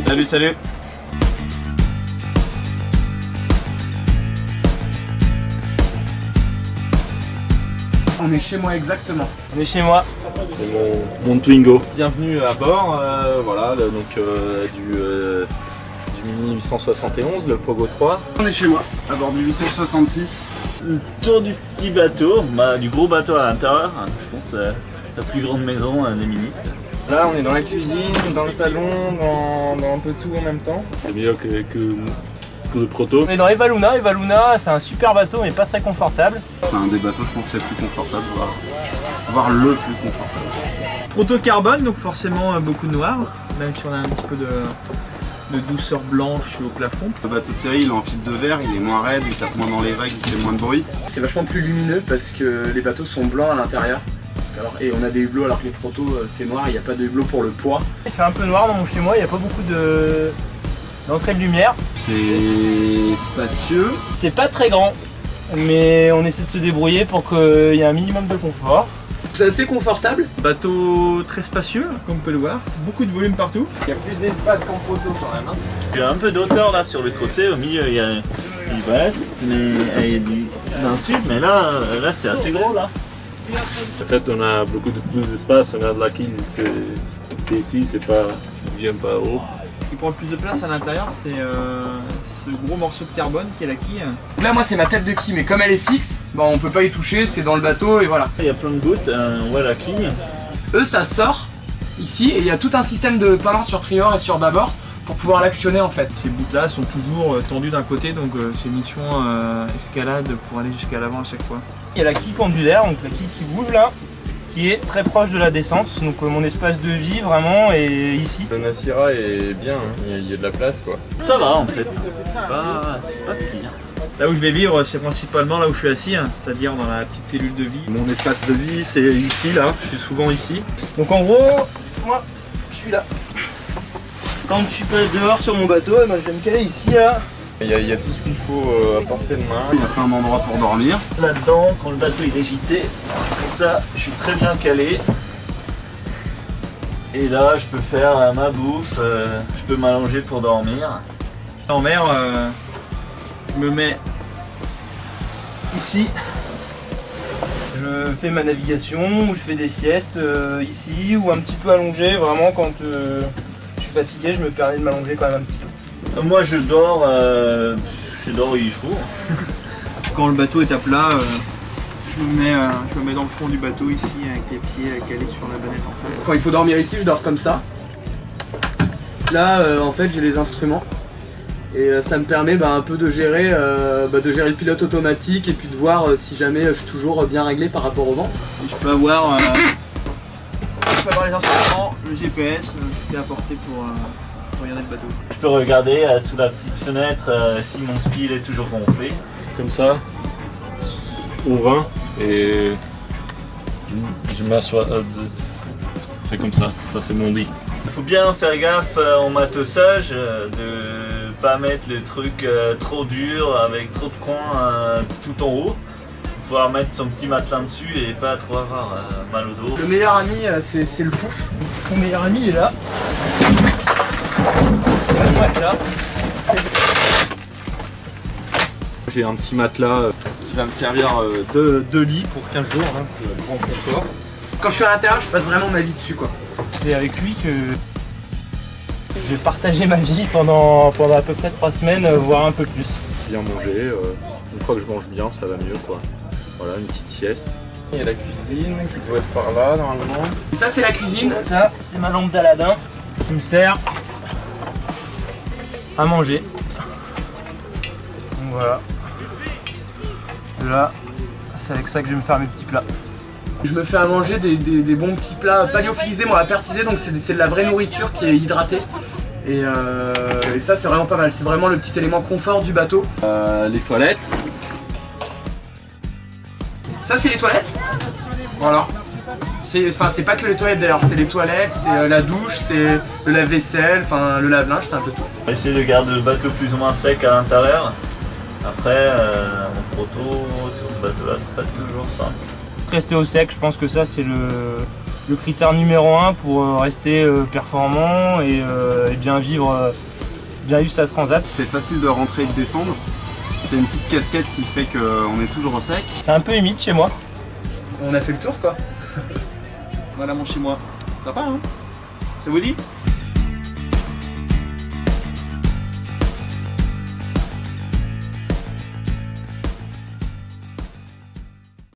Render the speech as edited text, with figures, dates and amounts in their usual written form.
Salut, salut. On est chez moi exactement. On est chez moi. C'est mon Twingo. Bienvenue à bord, voilà, du Mini 871, le Pogo 3. On est chez moi, à bord du 866. Le tour du petit bateau, du gros bateau à l'intérieur. Je pense la plus grande maison des ministres. Là, on est dans la cuisine, dans le salon, dans un peu tout en même temps. C'est mieux que le proto. On est dans Evaluna. Evaluna, c'est un super bateau, mais pas très confortable. C'est un des bateaux, je pense, les plus confortables, voire le plus confortable. Proto carbone, donc forcément beaucoup de noir, même si on a un petit peu de douceur blanche au plafond. Le bateau de série, il est en fibre de verre, il est moins raide, il tape moins dans les vagues, il fait moins de bruit. C'est vachement plus lumineux parce que les bateaux sont blancs à l'intérieur. Et on a des hublots alors que les protos c'est noir, il n'y a pas de hublot pour le poids. Il fait un peu noir dans mon chez moi, il n'y a pas beaucoup d'entrée de lumière. C'est spacieux. C'est pas très grand, mais on essaie de se débrouiller pour qu'il y ait un minimum de confort. C'est assez confortable. Bateau très spacieux, comme on peut le voir, beaucoup de volume partout. Il y a plus d'espace qu'en proto quand même. Il y a un peu d'auteur là sur le côté, au milieu il y a du veste, mais il y a d'un sud, mais là c'est assez gros là. En fait, on a beaucoup plus d'espace, on a de la quille, c'est ici, c'est pas bien pas haut. Ce qui prend le plus de place à l'intérieur, c'est ce gros morceau de carbone qui est la quille. Là moi c'est ma tête de quille, mais comme elle est fixe, on peut pas y toucher, c'est dans le bateau et voilà. Il y a plein de gouttes, on voit la quille. Eux ça sort ici et il y a tout un système de palans sur tribord et sur bâbord pour pouvoir l'actionner en fait. Ces bouts-là sont toujours tendus d'un côté, donc c'est mission escalade pour aller jusqu'à l'avant à chaque fois. Il y a la quille pendulaire, donc la quille qui bouge là, qui est très proche de la descente. Donc mon espace de vie vraiment est ici. Le Nacira est bien, hein. Il y a de la place quoi. Ça va en fait, c'est pas pire. Là où je vais vivre, c'est principalement là où je suis assis, c'est-à-dire dans la petite cellule de vie. Mon espace de vie, c'est ici, là, je suis souvent ici. Donc en gros, moi, je suis là. Quand je suis pas dehors sur mon bateau, je vais me caler ici là. Il y a tout ce qu'il faut à portée de main. Il y a plein d'endroits pour dormir. Là-dedans, quand le bateau il est gité, comme ça, je suis très bien calé. Et là, je peux faire ma bouffe, je peux m'allonger pour dormir. En mer, je me mets ici. Je fais ma navigation, ou je fais des siestes ici, ou un petit peu allongé. Vraiment, quand je suis fatigué, je me permets de m'allonger quand même un petit peu. Moi, je dors où il faut. Quand le bateau est à plat, je me mets dans le fond du bateau ici, avec les pieds calés sur la bannette en face. Quand il faut dormir ici, je dors comme ça. Là en fait j'ai les instruments. Et ça me permet un peu de gérer le pilote automatique et puis de voir si jamais je suis toujours bien réglé par rapport au vent. Et je peux avoir les instruments, le GPS, tout est apporté pour regarder le bateau. Je peux regarder sous la petite fenêtre si mon speed est toujours gonflé. Comme ça, au vent, et je m'assois, je fais comme ça c'est mon lit. Il faut bien faire gaffe au matossage, de pas mettre le truc trop dur avec trop de coins tout en haut. Il faut pouvoir mettre son petit matelas dessus et pas trop avoir mal au dos. Le meilleur ami c'est le pouf. Mon meilleur ami il est là. C'est le matelas. J'ai un petit matelas qui va me servir de lit pour 15 jours, pour grand confort. Quand je suis à l'intérieur, je passe vraiment ma vie dessus quoi. C'est avec lui que je vais partager ma vie pendant à peu près 3 semaines, voire un peu plus. Bien manger, une fois que je mange bien, ça va mieux quoi. Voilà, une petite sieste. Il y a la cuisine qui doit être par là normalement. Et ça c'est la cuisine. Ça, c'est ma lampe d'Aladin qui me sert à manger. Donc voilà. Là, c'est avec ça que je vais me faire mes petits plats. Je me fais à manger des bons petits plats paléophilisés, moi apertisés, donc c'est de la vraie nourriture qui est hydratée. Et ça c'est vraiment pas mal, c'est vraiment le petit élément confort du bateau. Les toilettes. Ça c'est les toilettes. Voilà. C'est pas que les toilettes d'ailleurs, c'est les toilettes, c'est la douche, c'est le lave-vaisselle, enfin le lave-linge, c'est un peu tout. On va essayer de garder le bateau plus ou moins sec à l'intérieur. Après, mon proto sur ce bateau là, c'est pas toujours simple. Rester au sec, je pense que ça c'est le critère numéro 1 pour rester performant et bien vivre sa transat. C'est facile de rentrer et de descendre. C'est une petite casquette qui fait qu'on est toujours au sec. C'est un peu humide chez moi. On a fait le tour quoi. Voilà mon chez moi. Sympa hein. Ça vous dit?